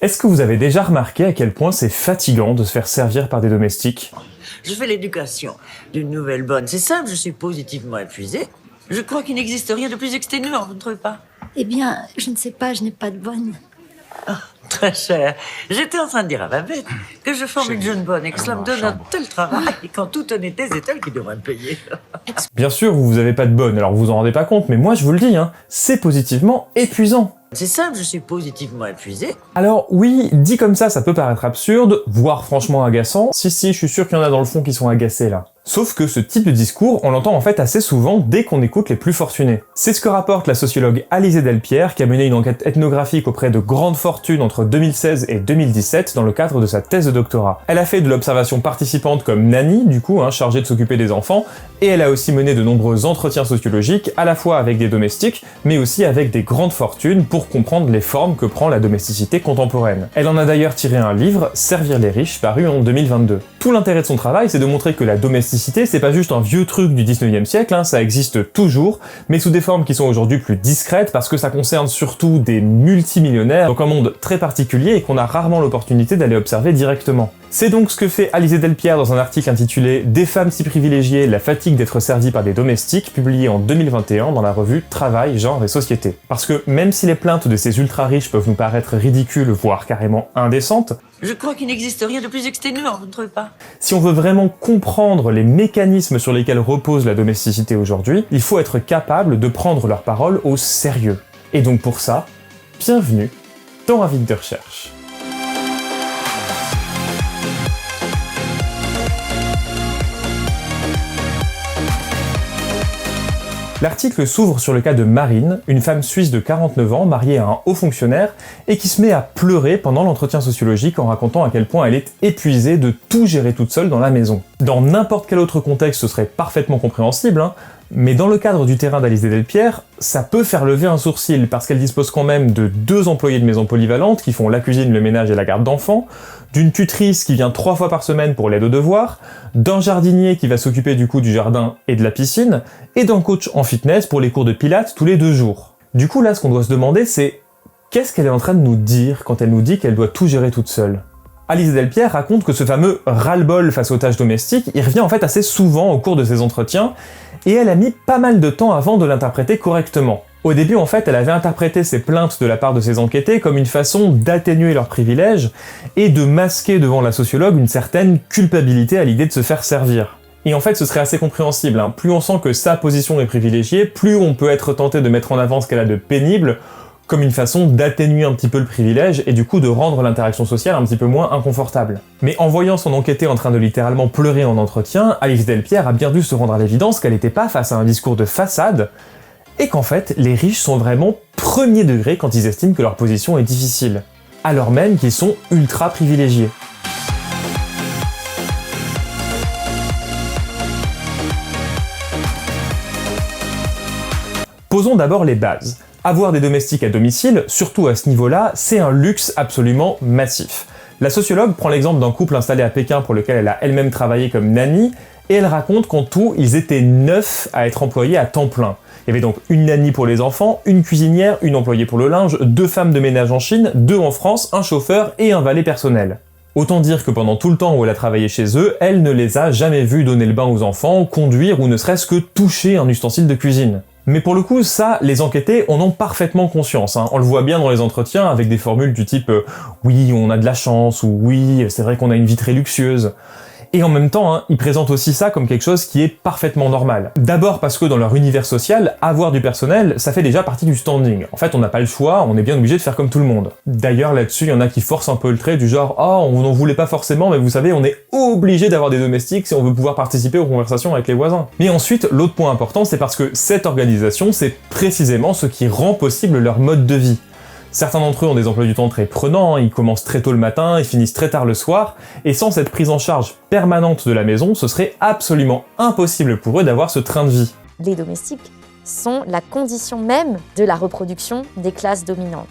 Est-ce que vous avez déjà remarqué à quel point c'est fatigant de se faire servir par des domestiques? Je fais l'éducation d'une nouvelle bonne. C'est simple, je suis positivement épuisée. Je crois qu'il n'existe rien de plus exténuant, vous ne trouvez pas? Eh bien, je ne sais pas, je n'ai pas de bonne. Ah, très cher. J'étais en train de dire à Babette que je forme une jeune bonne et que cela me donne un tel travail et qu'en toute honnêteté, c'est elle qui devrait me payer. Bien sûr, vous avez pas de bonne, alors vous vous en rendez pas compte, mais moi je vous le dis, c'est positivement épuisant. C'est simple, je suis positivement épuisée. Alors oui, dit comme ça peut paraître absurde, voire franchement agaçant. Si, je suis sûr qu'il y en a dans le fond qui sont agacés là. Sauf que ce type de discours, on l'entend en fait assez souvent dès qu'on écoute les plus fortunés. C'est ce que rapporte la sociologue Alizée Delpierre, qui a mené une enquête ethnographique auprès de grandes fortunes entre 2016 et 2017 dans le cadre de sa thèse de doctorat. Elle a fait de l'observation participante comme nanny, du coup, chargée de s'occuper des enfants, et elle a aussi mené de nombreux entretiens sociologiques, à la fois avec des domestiques, mais aussi avec des grandes fortunes, pour comprendre les formes que prend la domesticité contemporaine. Elle en a d'ailleurs tiré un livre, Servir les riches, paru en 2022. Tout l'intérêt de son travail, c'est de montrer que la domesticité, c'est pas juste un vieux truc du 19e siècle, ça existe toujours, mais sous des formes qui sont aujourd'hui plus discrètes parce que ça concerne surtout des multimillionnaires, donc un monde très particulier et qu'on a rarement l'opportunité d'aller observer directement. C'est donc ce que fait Alizée Delpierre dans un article intitulé « Des femmes si privilégiées, la fatigue d'être servies par des domestiques » publié en 2021 dans la revue Travail, Genre et Société. Parce que même si les plaintes de ces ultra-riches peuvent nous paraître ridicules, voire carrément indécentes, je crois qu'il n'existe rien de plus exténuant, vous ne trouvez pas? Si on veut vraiment comprendre les mécanismes sur lesquels repose la domesticité aujourd'hui, il faut être capable de prendre leurs paroles au sérieux. Et donc pour ça, bienvenue dans Avis de recherche. L'article s'ouvre sur le cas de Marine, une femme suisse de 49 ans, mariée à un haut fonctionnaire, et qui se met à pleurer pendant l'entretien sociologique en racontant à quel point elle est épuisée de tout gérer toute seule dans la maison. Dans n'importe quel autre contexte, ce serait parfaitement compréhensible, mais dans le cadre du terrain d'Alizée Delpierre, ça peut faire lever un sourcil, parce qu'elle dispose quand même de 2 employés de maison polyvalentes qui font la cuisine, le ménage et la garde d'enfants, d'une tutrice qui vient 3 fois par semaine pour l'aide aux devoirs, d'un jardinier qui va s'occuper du coup du jardin et de la piscine, et d'un coach en fitness pour les cours de pilates tous les 2 jours. Du coup là, ce qu'on doit se demander, c'est qu'est-ce qu'elle est en train de nous dire quand elle nous dit qu'elle doit tout gérer toute seule? Alizée Delpierre raconte que ce fameux ras-le-bol face aux tâches domestiques, il revient en fait assez souvent au cours de ses entretiens, et elle a mis pas mal de temps avant de l'interpréter correctement. Au début, en fait, elle avait interprété ces plaintes de la part de ses enquêtés comme une façon d'atténuer leurs privilèges et de masquer devant la sociologue une certaine culpabilité à l'idée de se faire servir. Et en fait, ce serait assez compréhensible, Plus on sent que sa position est privilégiée, plus on peut être tenté de mettre en avant ce qu'elle a de pénible, comme une façon d'atténuer un petit peu le privilège et du coup de rendre l'interaction sociale un petit peu moins inconfortable. Mais en voyant son enquêté en train de littéralement pleurer en entretien, Alizée Delpierre a bien dû se rendre à l'évidence qu'elle n'était pas face à un discours de façade, et qu'en fait, les riches sont vraiment premier degré quand ils estiment que leur position est difficile, alors même qu'ils sont ultra privilégiés. Posons d'abord les bases. Avoir des domestiques à domicile, surtout à ce niveau-là, c'est un luxe absolument massif. La sociologue prend l'exemple d'un couple installé à Pékin pour lequel elle a elle-même travaillé comme nanny, et elle raconte qu'en tout, ils étaient 9 à être employés à temps plein. Il y avait donc une nanny pour les enfants, une cuisinière, une employée pour le linge, 2 femmes de ménage en Chine, 2 en France, un chauffeur et un valet personnel. Autant dire que pendant tout le temps où elle a travaillé chez eux, elle ne les a jamais vus donner le bain aux enfants, conduire ou ne serait-ce que toucher un ustensile de cuisine. Mais pour le coup, ça, les enquêtés en ont parfaitement conscience. On le voit bien dans les entretiens avec des formules du type « oui, on a de la chance » ou « oui, c'est vrai qu'on a une vie très luxueuse ». Et en même temps, ils présentent aussi ça comme quelque chose qui est parfaitement normal. D'abord parce que dans leur univers social, avoir du personnel, ça fait déjà partie du standing. En fait, on n'a pas le choix, on est bien obligé de faire comme tout le monde. D'ailleurs, là-dessus, il y en a qui forcent un peu le trait du genre « oh, on n'en voulait pas forcément, mais vous savez, on est obligé d'avoir des domestiques si on veut pouvoir participer aux conversations avec les voisins. » Mais ensuite, l'autre point important, c'est parce que cette organisation, c'est précisément ce qui rend possible leur mode de vie. Certains d'entre eux ont des emplois du temps très prenants, ils commencent très tôt le matin et finissent très tard le soir, et sans cette prise en charge permanente de la maison, ce serait absolument impossible pour eux d'avoir ce train de vie. Les domestiques sont la condition même de la reproduction des classes dominantes.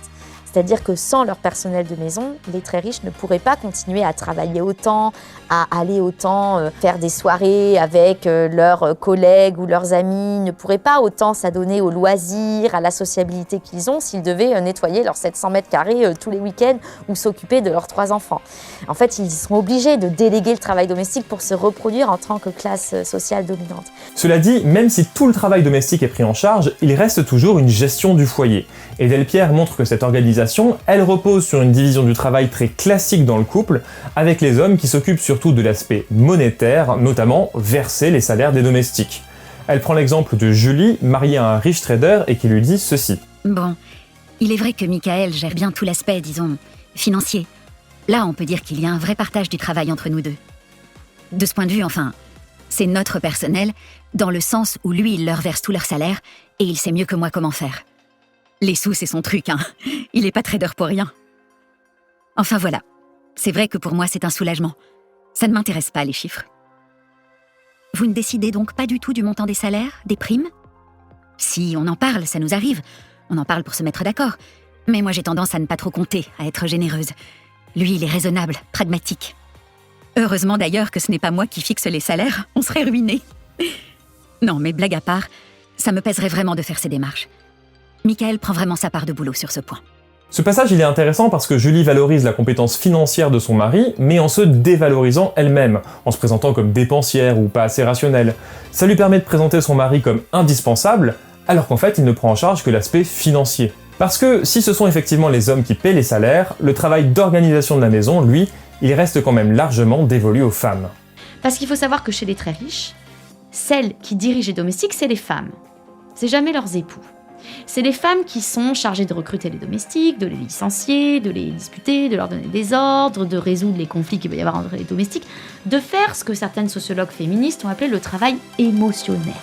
C'est-à-dire que sans leur personnel de maison, les très riches ne pourraient pas continuer à travailler autant, à aller autant faire des soirées avec leurs collègues ou leurs amis, ne pourraient pas autant s'adonner aux loisirs, à la sociabilité qu'ils ont s'ils devaient nettoyer leurs 700 mètres carrés tous les week-ends ou s'occuper de leurs 3 enfants. En fait, ils sont obligés de déléguer le travail domestique pour se reproduire en tant que classe sociale dominante. Cela dit, même si tout le travail domestique est pris en charge, il reste toujours une gestion du foyer. Et Delpierre montre que cette organisation, elle repose sur une division du travail très classique dans le couple, avec les hommes qui s'occupent surtout de l'aspect monétaire, notamment verser les salaires des domestiques. Elle prend l'exemple de Julie, mariée à un riche trader, et qui lui dit ceci. Bon, il est vrai que Michael gère bien tout l'aspect, disons, financier. Là, on peut dire qu'il y a un vrai partage du travail entre nous deux. De ce point de vue, enfin, c'est notre personnel, dans le sens où lui, il leur verse tout leur salaire, et il sait mieux que moi comment faire. Les sous, c'est son truc, hein. Il est pas trader pour rien. Enfin voilà, c'est vrai que pour moi, c'est un soulagement. Ça ne m'intéresse pas, les chiffres. Vous ne décidez donc pas du tout du montant des salaires, des primes ? Si, on en parle, ça nous arrive. On en parle pour se mettre d'accord. Mais moi, j'ai tendance à ne pas trop compter, à être généreuse. Lui, il est raisonnable, pragmatique. Heureusement d'ailleurs que ce n'est pas moi qui fixe les salaires, on serait ruinés. Non, mais blague à part, ça me pèserait vraiment de faire ces démarches. Michael prend vraiment sa part de boulot sur ce point. Ce passage il est intéressant parce que Julie valorise la compétence financière de son mari, mais en se dévalorisant elle-même, en se présentant comme dépensière ou pas assez rationnelle. Ça lui permet de présenter son mari comme indispensable, alors qu'en fait il ne prend en charge que l'aspect financier. Parce que si ce sont effectivement les hommes qui paient les salaires, le travail d'organisation de la maison, lui, il reste quand même largement dévolu aux femmes. Parce qu'il faut savoir que chez les très riches, celles qui dirigent les domestiques, c'est les femmes. C'est jamais leurs époux. C'est les femmes qui sont chargées de recruter les domestiques, de les licencier, de les disputer, de leur donner des ordres, de résoudre les conflits qu'il peut y avoir entre les domestiques, de faire ce que certaines sociologues féministes ont appelé le travail émotionnel.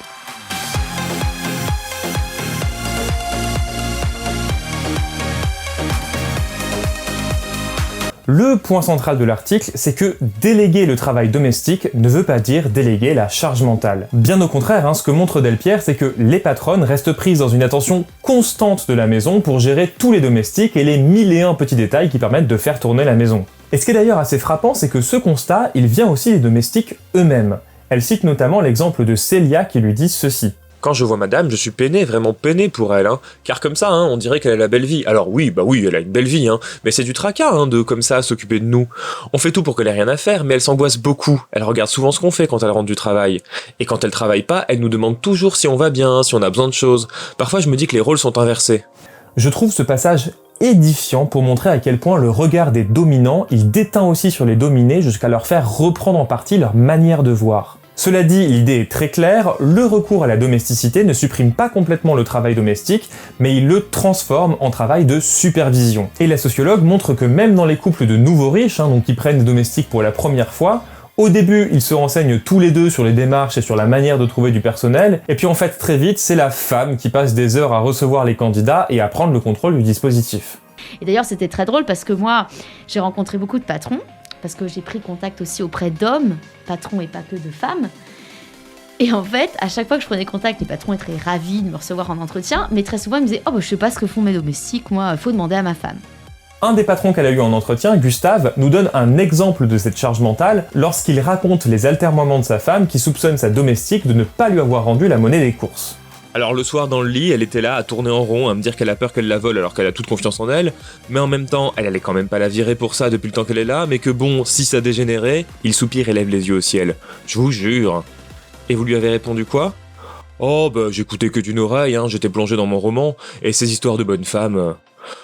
Le point central de l'article, c'est que déléguer le travail domestique ne veut pas dire déléguer la charge mentale. Bien au contraire, ce que montre Delpierre, c'est que les patronnes restent prises dans une attention constante de la maison pour gérer tous les domestiques et les 1001 petits détails qui permettent de faire tourner la maison. Et ce qui est d'ailleurs assez frappant, c'est que ce constat, il vient aussi des domestiques eux-mêmes. Elle cite notamment l'exemple de Célia qui lui dit ceci. Quand je vois madame, je suis peiné, vraiment peiné pour elle, car comme ça, on dirait qu'elle a la belle vie. Alors oui, elle a une belle vie, mais c'est du tracas, de comme ça s'occuper de nous. On fait tout pour qu'elle ait rien à faire, mais elle s'angoisse beaucoup. Elle regarde souvent ce qu'on fait quand elle rentre du travail. Et quand elle travaille pas, elle nous demande toujours si on va bien, si on a besoin de choses. Parfois, je me dis que les rôles sont inversés. Je trouve ce passage édifiant pour montrer à quel point le regard des dominants, il déteint aussi sur les dominés jusqu'à leur faire reprendre en partie leur manière de voir. Cela dit, l'idée est très claire, le recours à la domesticité ne supprime pas complètement le travail domestique, mais il le transforme en travail de supervision. Et la sociologue montre que même dans les couples de nouveaux riches, donc qui prennent des domestiques pour la première fois, au début, ils se renseignent tous les deux sur les démarches et sur la manière de trouver du personnel, et puis en fait très vite, c'est la femme qui passe des heures à recevoir les candidats et à prendre le contrôle du dispositif. Et d'ailleurs, c'était très drôle parce que moi, j'ai rencontré beaucoup de patrons, parce que j'ai pris contact aussi auprès d'hommes, patrons et pas que de femmes. Et en fait, à chaque fois que je prenais contact, les patrons étaient ravis de me recevoir en entretien, mais très souvent ils me disaient « Oh, je sais pas ce que font mes domestiques, moi, faut demander à ma femme ». Un des patrons qu'elle a eu en entretien, Gustave, nous donne un exemple de cette charge mentale lorsqu'il raconte les atermoiements de sa femme qui soupçonne sa domestique de ne pas lui avoir rendu la monnaie des courses. Alors le soir dans le lit, elle était là à tourner en rond, à me dire qu'elle a peur qu'elle la vole alors qu'elle a toute confiance en elle, mais en même temps, elle allait quand même pas la virer pour ça depuis le temps qu'elle est là, mais que bon, si ça dégénérait, il soupire et lève les yeux au ciel. Je vous jure. Et vous lui avez répondu quoi ? Oh j'écoutais que d'une oreille, j'étais plongé dans mon roman, et ces histoires de bonnes femmes...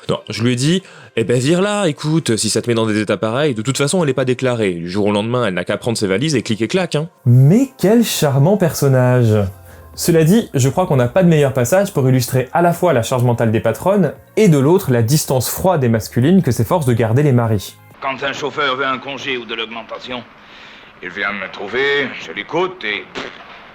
Non, je lui ai dit, vire-la, écoute, si ça te met dans des états pareils, de toute façon elle est pas déclarée, du jour au lendemain elle n'a qu'à prendre ses valises et clic et clac, Mais quel charmant personnage ! Cela dit, je crois qu'on n'a pas de meilleur passage pour illustrer à la fois la charge mentale des patronnes, et de l'autre la distance froide et masculine que s'efforcent de garder les maris. Quand un chauffeur veut un congé ou de l'augmentation, il vient me trouver, je l'écoute et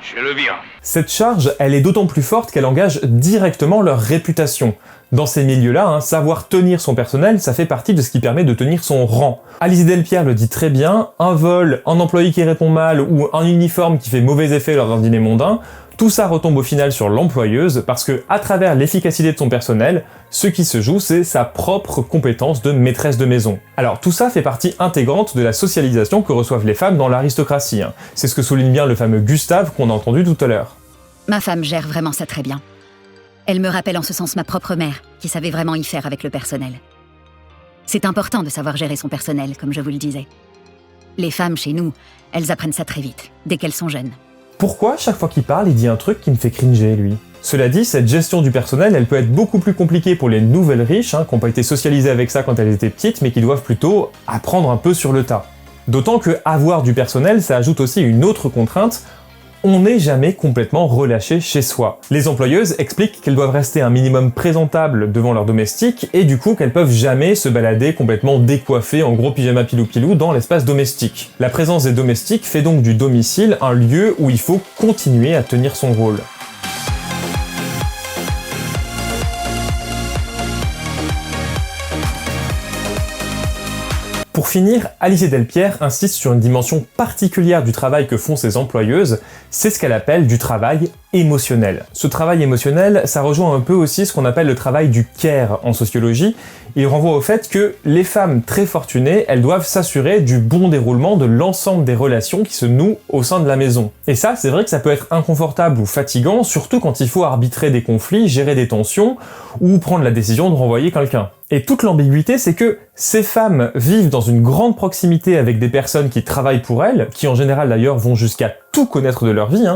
je le vire. Cette charge, elle est d'autant plus forte qu'elle engage directement leur réputation. Dans ces milieux-là, savoir tenir son personnel, ça fait partie de ce qui permet de tenir son rang. Alizée Delpierre le dit très bien, un vol, un employé qui répond mal ou un uniforme qui fait mauvais effet lors d'un dîner mondain, tout ça retombe au final sur l'employeuse parce que, à travers l'efficacité de son personnel, ce qui se joue, c'est sa propre compétence de maîtresse de maison. Alors tout ça fait partie intégrante de la socialisation que reçoivent les femmes dans l'aristocratie. C'est ce que souligne bien le fameux Gustave qu'on a entendu tout à l'heure. Ma femme gère vraiment ça très bien. Elle me rappelle en ce sens ma propre mère, qui savait vraiment y faire avec le personnel. C'est important de savoir gérer son personnel, comme je vous le disais. Les femmes chez nous, elles apprennent ça très vite, dès qu'elles sont jeunes. Pourquoi, chaque fois qu'il parle, il dit un truc qui me fait cringer, lui ? Cela dit, cette gestion du personnel, elle peut être beaucoup plus compliquée pour les nouvelles riches, qui n'ont pas été socialisées avec ça quand elles étaient petites, mais qui doivent plutôt apprendre un peu sur le tas. D'autant que avoir du personnel, ça ajoute aussi une autre contrainte, on n'est jamais complètement relâché chez soi. Les employeuses expliquent qu'elles doivent rester un minimum présentables devant leurs domestiques, et du coup qu'elles peuvent jamais se balader complètement décoiffées en gros pyjama pilou-pilou dans l'espace domestique. La présence des domestiques fait donc du domicile un lieu où il faut continuer à tenir son rôle. Pour finir, Alizée Delpierre insiste sur une dimension particulière du travail que font ses employeuses, c'est ce qu'elle appelle du travail émotionnel. Ce travail émotionnel, ça rejoint un peu aussi ce qu'on appelle le travail du care en sociologie. Il renvoie au fait que les femmes très fortunées, elles doivent s'assurer du bon déroulement de l'ensemble des relations qui se nouent au sein de la maison. Et ça, c'est vrai que ça peut être inconfortable ou fatigant, surtout quand il faut arbitrer des conflits, gérer des tensions, ou prendre la décision de renvoyer quelqu'un. Et toute l'ambiguïté, c'est que ces femmes vivent dans une grande proximité avec des personnes qui travaillent pour elles, qui en général d'ailleurs vont jusqu'à tout connaître de leur vie,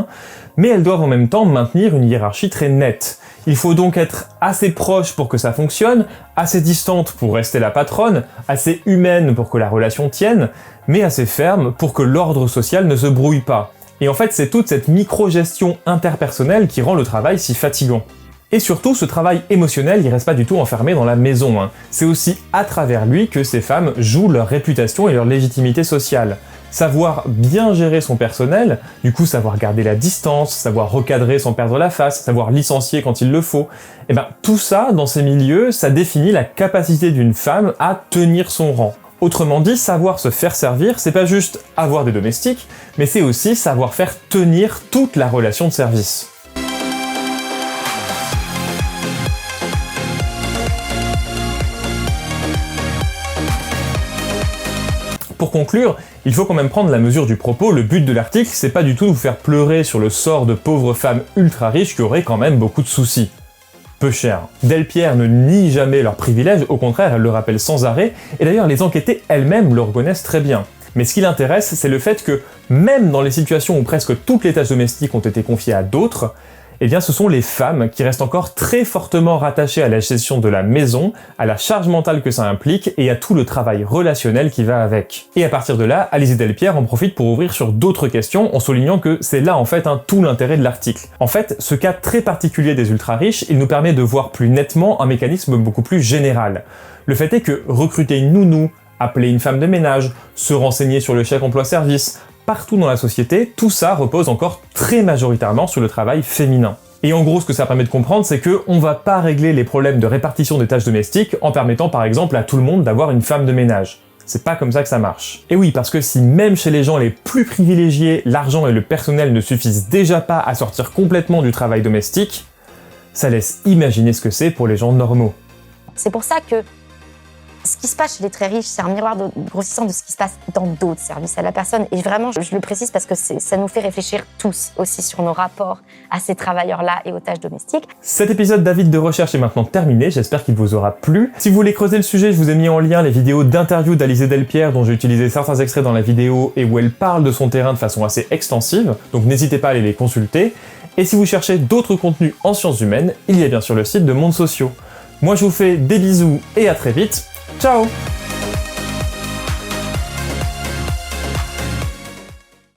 mais elles doivent en même temps maintenir une hiérarchie très nette. Il faut donc être assez proche pour que ça fonctionne, assez distante pour rester la patronne, assez humaine pour que la relation tienne, mais assez ferme pour que l'ordre social ne se brouille pas. Et en fait, c'est toute cette micro-gestion interpersonnelle qui rend le travail si fatigant. Et surtout, ce travail émotionnel, il reste pas du tout enfermé dans la maison. C'est aussi à travers lui que ces femmes jouent leur réputation et leur légitimité sociale. Savoir bien gérer son personnel, du coup savoir garder la distance, savoir recadrer sans perdre la face, savoir licencier quand il le faut, tout ça, dans ces milieux, ça définit la capacité d'une femme à tenir son rang. Autrement dit, savoir se faire servir, c'est pas juste avoir des domestiques, mais c'est aussi savoir faire tenir toute la relation de service. Pour conclure, il faut quand même prendre la mesure du propos, le but de l'article, c'est pas du tout de vous faire pleurer sur le sort de pauvres femmes ultra riches qui auraient quand même beaucoup de soucis. Peu cher. Delpierre ne nie jamais leurs privilèges, au contraire, elle le rappelle sans arrêt, et d'ailleurs les enquêtées elles-mêmes le reconnaissent très bien. Mais ce qui l'intéresse, c'est le fait que, même dans les situations où presque toutes les tâches domestiques ont été confiées à d'autres, ce sont les femmes qui restent encore très fortement rattachées à la gestion de la maison, à la charge mentale que ça implique et à tout le travail relationnel qui va avec. Et à partir de là, Alizée Delpierre en profite pour ouvrir sur d'autres questions en soulignant que c'est là en fait tout l'intérêt de l'article. En fait, ce cas très particulier des ultra-riches, il nous permet de voir plus nettement un mécanisme beaucoup plus général. Le fait est que recruter une nounou, appeler une femme de ménage, se renseigner sur le chèque emploi-service, partout dans la société, tout ça repose encore très majoritairement sur le travail féminin. Et en gros, ce que ça permet de comprendre, c'est que on va pas régler les problèmes de répartition des tâches domestiques en permettant par exemple à tout le monde d'avoir une femme de ménage. C'est pas comme ça que ça marche. Et oui, parce que si même chez les gens les plus privilégiés, l'argent et le personnel ne suffisent déjà pas à sortir complètement du travail domestique, ça laisse imaginer ce que c'est pour les gens normaux. C'est pour ça que ce qui se passe chez les très riches, c'est un miroir grossissant de ce qui se passe dans d'autres services à la personne. Et vraiment, je le précise parce que ça nous fait réfléchir tous aussi sur nos rapports à ces travailleurs-là et aux tâches domestiques. Cet épisode d'Avis de recherche est maintenant terminé, j'espère qu'il vous aura plu. Si vous voulez creuser le sujet, je vous ai mis en lien les vidéos d'interview d'Alizée Delpierre dont j'ai utilisé certains extraits dans la vidéo et où elle parle de son terrain de façon assez extensive, donc n'hésitez pas à aller les consulter. Et si vous cherchez d'autres contenus en sciences humaines, il y a bien sûr le site de Mondes Sociaux. Moi je vous fais des bisous et à très vite. Ciao!